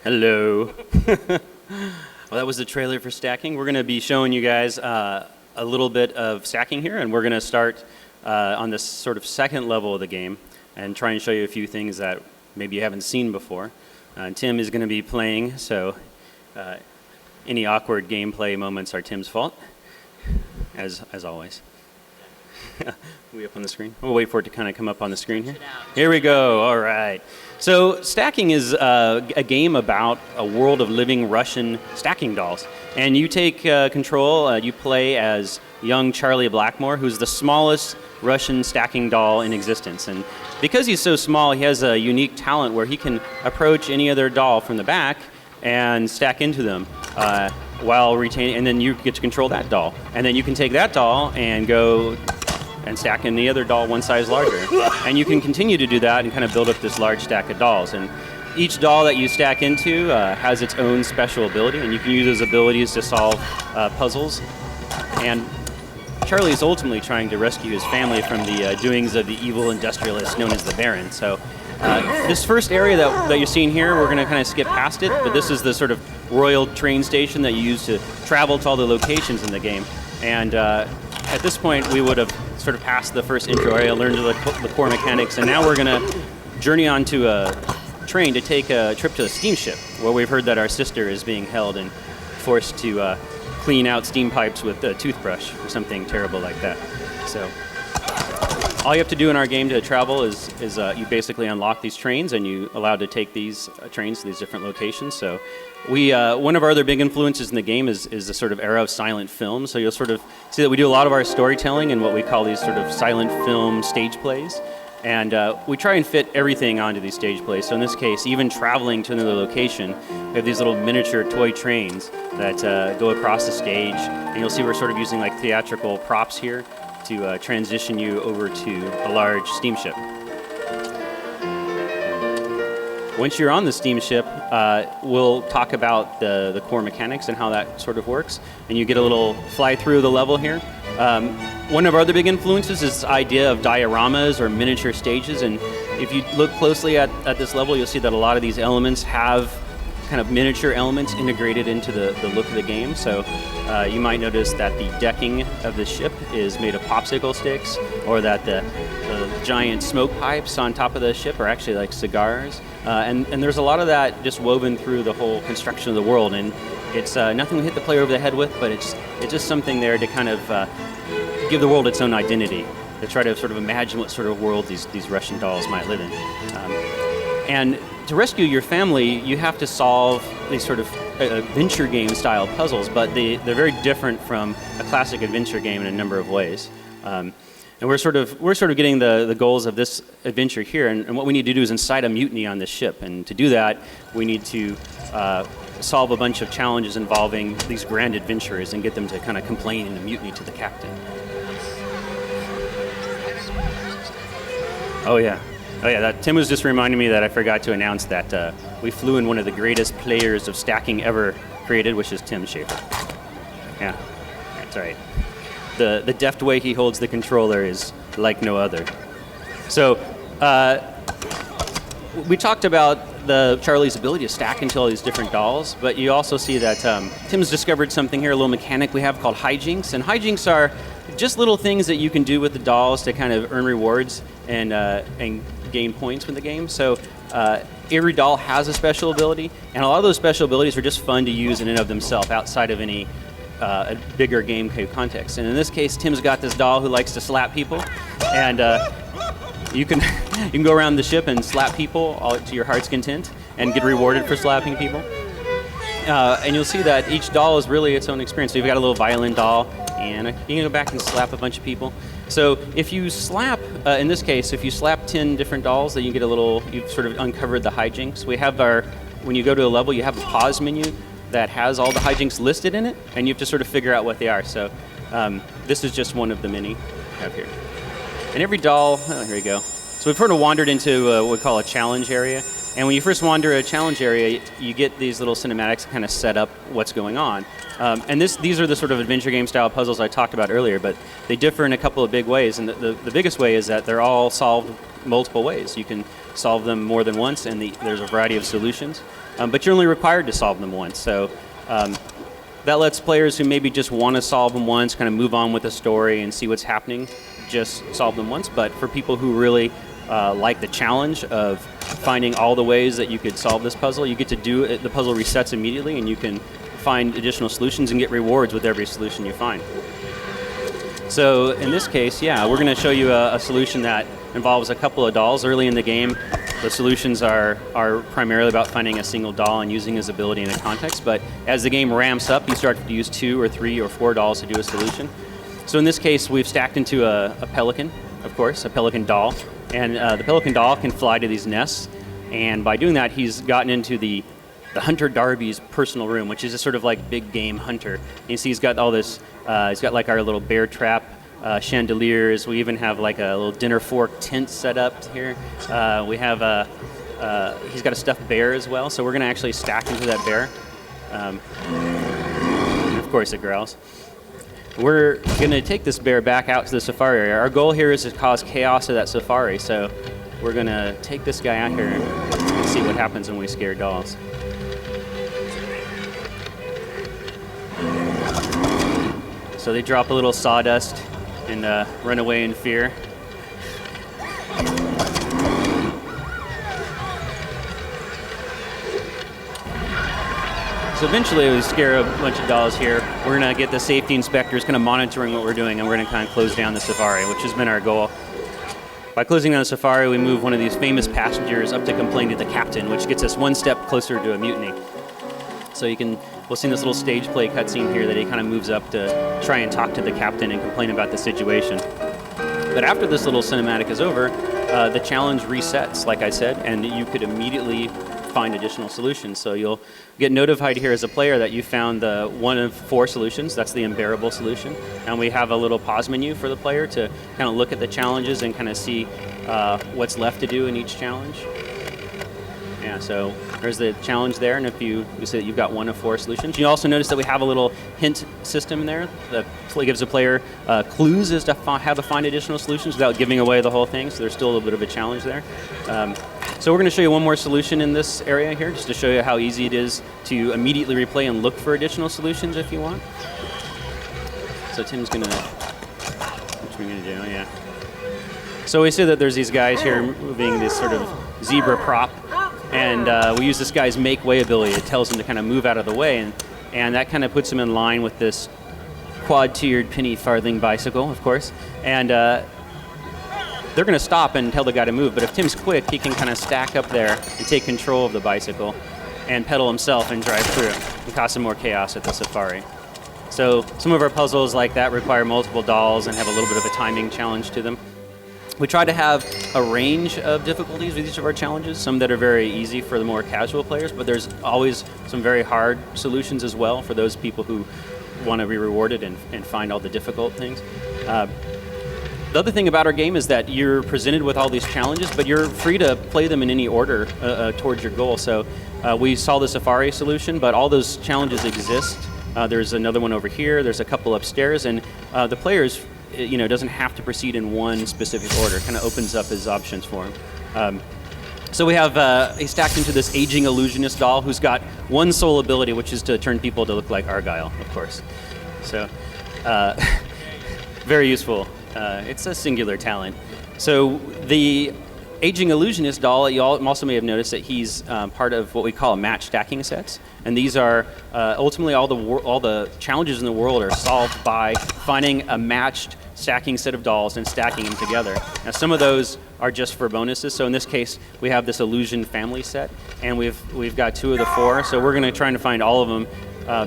Hello. Well, that was the trailer for stacking. We're going to be showing you guys a little bit of stacking here, and we're going to start on this sort of second level of the game and try and show you a few things that maybe you haven't seen before. Tim is going to be playing, so any awkward gameplay moments are Tim's fault, as always. We up on the screen? We'll wait for it to kind of come up on the screen here. Here we go. All right. So stacking is a game about a world of living Russian stacking dolls. And you take control, you play as young Charlie Blackmore, who's the smallest Russian stacking doll in existence. And because he's so small, he has a unique talent where he can approach any other doll from the back and stack into them while retaining, and then you get to control that doll. And then you can take that doll and go and stack in the other doll one size larger. And you can continue to do that and kind of build up this large stack of dolls. And each doll that you stack into has its own special ability, and you can use those abilities to solve puzzles. And Charlie is ultimately trying to rescue his family from the doings of the evil industrialist known as the Baron. So this first area that you're seeing here, we're going to kind of skip past it, but this is the sort of royal train station that you use to travel to all the locations in the game. And at this point, we would have sort of passed the first intro area, learned the core mechanics, and now we're going to journey onto a train to take a trip to the steamship, where we've heard that our sister is being held and forced to clean out steam pipes with a toothbrush or something terrible like that. So all you have to do in our game to travel is you basically unlock these trains, and you're allowed to take these trains to these different locations. So we one of our other big influences in the game is the sort of era of silent film. So you'll sort of see that we do a lot of our storytelling in what we call these sort of silent film stage plays. And we try and fit everything onto these stage plays. So in this case, even traveling to another location, we have these little miniature toy trains that go across the stage. And you'll see we're sort of using like theatrical props here to transition you over to a large steamship. Once you're on the steamship, we'll talk about the core mechanics and how that sort of works. And you get a little fly through the level here. One of our other big influences is this idea of dioramas or miniature stages. And if you look closely at this level, you'll see that a lot of these elements have kind of miniature elements integrated into the look of the game. So you might notice that the decking of the ship is made of popsicle sticks, or that the giant smoke pipes on top of the ship are actually like cigars. And there's a lot of that just woven through the whole construction of the world. And it's nothing we hit the player over the head with, but it's just something there to kind of give the world its own identity, to try to sort of imagine what sort of world these Russian dolls might live in. And to rescue your family, you have to solve these sort of adventure game style puzzles, but they're very different from a classic adventure game in a number of ways. And we're sort of getting the goals of this adventure here, and what we need to do is incite a mutiny on this ship. And to do that, we need to solve a bunch of challenges involving these grand adventurers and get them to kind of complain in a mutiny to the captain. Oh yeah, Tim was just reminding me that I forgot to announce that we flew in one of the greatest players of stacking ever created, which is Tim Schafer. Yeah, that's right. The deft way he holds the controller is like no other. So we talked about Charlie's ability to stack into all these different dolls, but you also see that Tim's discovered something here, a little mechanic we have called hijinks. And hijinks are just little things that you can do with the dolls to kind of earn rewards and gain points with the game. So every doll has a special ability, and a lot of those special abilities are just fun to use in and of themselves outside of any a bigger game context. And in this case, Tim's got this doll who likes to slap people, and you can go around the ship and slap people all to your heart's content and get rewarded for slapping people. And you'll see that each doll is really its own experience. So you've got a little violin doll, and you can go back and slap a bunch of people. So if you slap, in this case, if you slap 10 different dolls, then you get you've sort of uncovered the hijinks. We have when you go to a level, you have a pause menu that has all the hijinks listed in it, and you have to sort of figure out what they are. So this is just one of the many we have here. And every doll, here we go. So we've sort of wandered into what we call a challenge area. And when you first wander a challenge area, you get these little cinematics to kind of set up what's going on. And these are the sort of adventure game style puzzles I talked about earlier, but they differ in a couple of big ways. And the biggest way is that they're all solved multiple ways. You can solve them more than once, and there's a variety of solutions. but you're only required to solve them once. So that lets players who maybe just want to solve them once kind of move on with the story and see what's happening, just solve them once. But for people who really like the challenge of finding all the ways that you could solve this puzzle, you get to do it. The puzzle resets immediately, and you can find additional solutions and get rewards with every solution you find. So in this case, yeah, we're going to show you a solution that involves a couple of dolls. Early in the game, the solutions are primarily about finding a single doll and using his ability in a context, but as the game ramps up, you start to use 2 or 3 or 4 dolls to do a solution. So in this case, we've stacked into a pelican, of course, a pelican doll, and the pelican doll can fly to these nests, and by doing that, he's gotten into the Hunter Darby's personal room, which is a sort of like big game hunter. And you see he's got all this, he's got like our little bear trap, chandeliers. We even have like a little dinner fork tent set up here. We have he's got a stuffed bear as well, so we're going to actually stack into that bear. And of course it growls. We're going to take this bear back out to the safari area. Our goal here is to cause chaos at that safari, so we're going to take this guy out here and see what happens when we scare dolls. So they drop a little sawdust and run away in fear. So eventually we scare a bunch of dolls here. We're going to get the safety inspectors kind of monitoring what we're doing, and we're going to kind of close down the safari, which has been our goal. By closing down the safari, we move one of these famous passengers up to complain to the captain, which gets us one step closer to a mutiny. So we'll see this little stage play cutscene here that he kind of moves up to try and talk to the captain and complain about the situation. But after this little cinematic is over, the challenge resets, like I said, and you could immediately find additional solutions. So you'll get notified here as a player that you found the one of 4 solutions. That's the unbearable solution. And we have a little pause menu for the player to kind of look at the challenges and kind of see what's left to do in each challenge. Yeah, so there's the challenge there, and if you say that you've got 1 of 4 solutions. You also notice that we have a little hint system there that gives the player clues as to how to find additional solutions without giving away the whole thing, so there's still a little bit of a challenge there. So we're going to show you one more solution in this area here, just to show you how easy it is to immediately replay and look for additional solutions if you want. So Tim's going to... What are we going to do? Yeah. So we see that there's these guys here moving this sort of zebra prop, and we use this guy's make way ability. It tells him to kind of move out of the way, and that kind of puts him in line with this quad-tiered penny farthing bicycle, of course. And they're going to stop and tell the guy to move, but if Tim's quick, he can kind of stack up there and take control of the bicycle and pedal himself and drive through and cause some more chaos at the safari. So some of our puzzles like that require multiple dolls and have a little bit of a timing challenge to them. We try to have a range of difficulties with each of our challenges, some that are very easy for the more casual players, but there's always some very hard solutions as well for those people who want to be rewarded and find all the difficult things. The other thing about our game is that you're presented with all these challenges, but you're free to play them in any order towards your goal. So we saw the safari solution, but all those challenges exist. There's another one over here, there's a couple upstairs, and the players doesn't have to proceed in one specific order. It kind of opens up his options for him. So we have he's stacked into this aging illusionist doll who's got one sole ability, which is to turn people to look like Argyle, of course. So very useful. It's a singular talent. So the aging illusionist doll, you also may have noticed that he's part of what we call match stacking sets, and these are ultimately all the challenges in the world are solved by finding a matched stacking set of dolls and stacking them together. Now some of those are just for bonuses. So in this case, we have this illusion family set, and we've got 2 of the 4. So we're going to try to find all of them.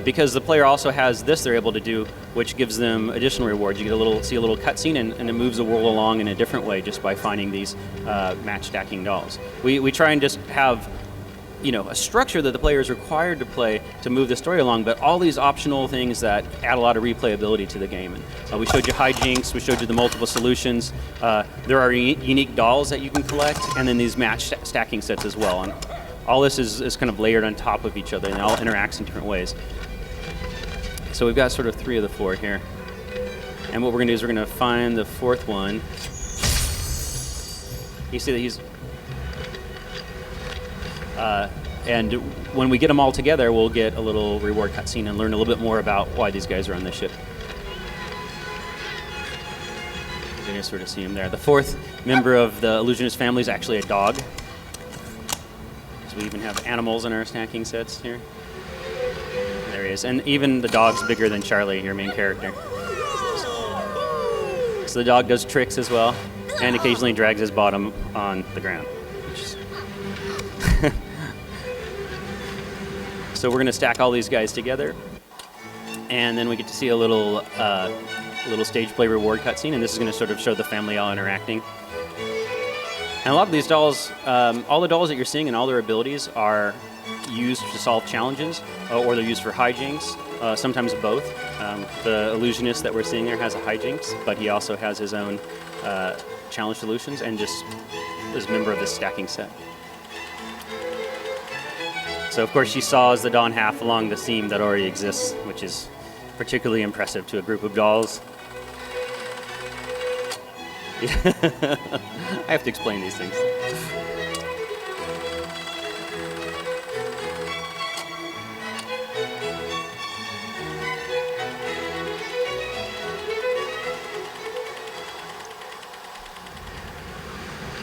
Because the player also has this they're able to do, which gives them additional rewards. You get see a little cutscene, and it moves the world along in a different way just by finding these match stacking dolls. We try and just have a structure that the player is required to play to move the story along, but all these optional things that add a lot of replayability to the game. And we showed you hijinks, we showed you the multiple solutions. There are unique dolls that you can collect, and then these match stacking sets as well. And all this is kind of layered on top of each other, and it all interacts in different ways. So we've got sort of 3 of the 4 here. And what we're going to do is we're going to find the 4th one. You see that and when we get them all together, we'll get a little reward cutscene and learn a little bit more about why these guys are on the ship. You can sort of see him there. The fourth member of the illusionist family is actually a dog. So we even have animals in our stacking sets here. There he is. And even the dog's bigger than Charlie, your main character. So the dog does tricks as well, and occasionally drags his bottom on the ground. So we're going to stack all these guys together, and then we get to see a little stage play reward cutscene, and this is going to sort of show the family all interacting. And a lot of these dolls, all the dolls that you're seeing and all their abilities are used to solve challenges, or they're used for hijinks, sometimes both. The illusionist that we're seeing there has a hijinks, but he also has his own challenge solutions and just is a member of this stacking set. So, of course, she saws the Dawn half along the theme that already exists, which is particularly impressive to a group of dolls. I have to explain these things.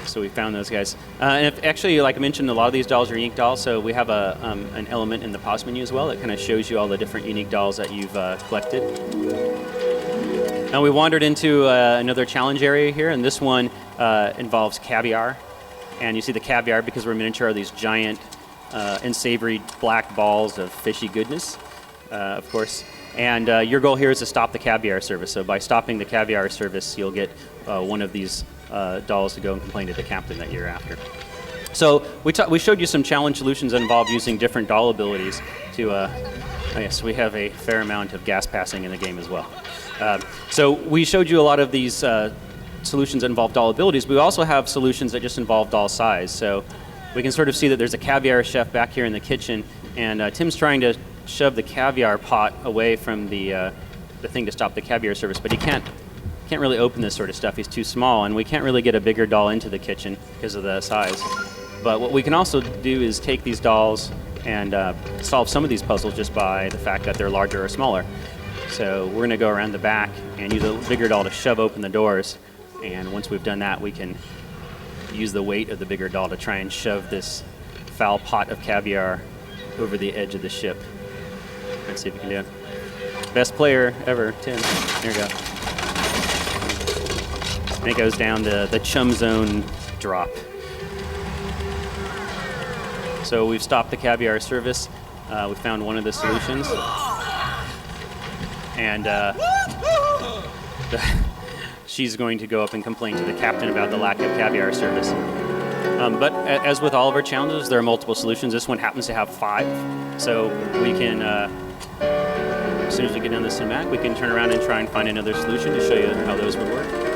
So we found those guys. And actually, like I mentioned, a lot of these dolls are unique dolls, so we have an element in the pause menu as well that kind of shows you all the different unique dolls that you've collected. Now we wandered into another challenge area here, and this one involves caviar. And you see the caviar, because we're miniature, are these giant and savory black balls of fishy goodness, of course. And your goal here is to stop the caviar service. So by stopping the caviar service, you'll get one of these dolls to go and complain to the captain that you're after. So we showed you some challenge solutions that involve using different doll abilities to, yes, we have a fair amount of gas passing in the game as well. So we showed you a lot of these solutions that involve doll abilities. We also have solutions that just involve doll size. So we can sort of see that there's a caviar chef back here in the kitchen, and Tim's trying to shove the caviar pot away from the thing to stop the caviar service, but he can't really open this sort of stuff. He's too small, and we can't really get a bigger doll into the kitchen because of the size. But what we can also do is take these dolls and solve some of these puzzles just by the fact that they're larger or smaller. So we're going to go around the back and use a bigger doll to shove open the doors. And once we've done that, we can use the weight of the bigger doll to try and shove this foul pot of caviar over the edge of the ship. Let's see if we can do it. Best player ever, Tim. There we go. And it goes down the chum zone drop. So we've stopped the caviar service. We found one of the solutions. And she's going to go up and complain to the captain about the lack of caviar service. But as with all of our challenges, there are multiple solutions. This one happens to have 5. So we can, as soon as we get down the cinematic, we can turn around and try and find another solution to show you how those would work.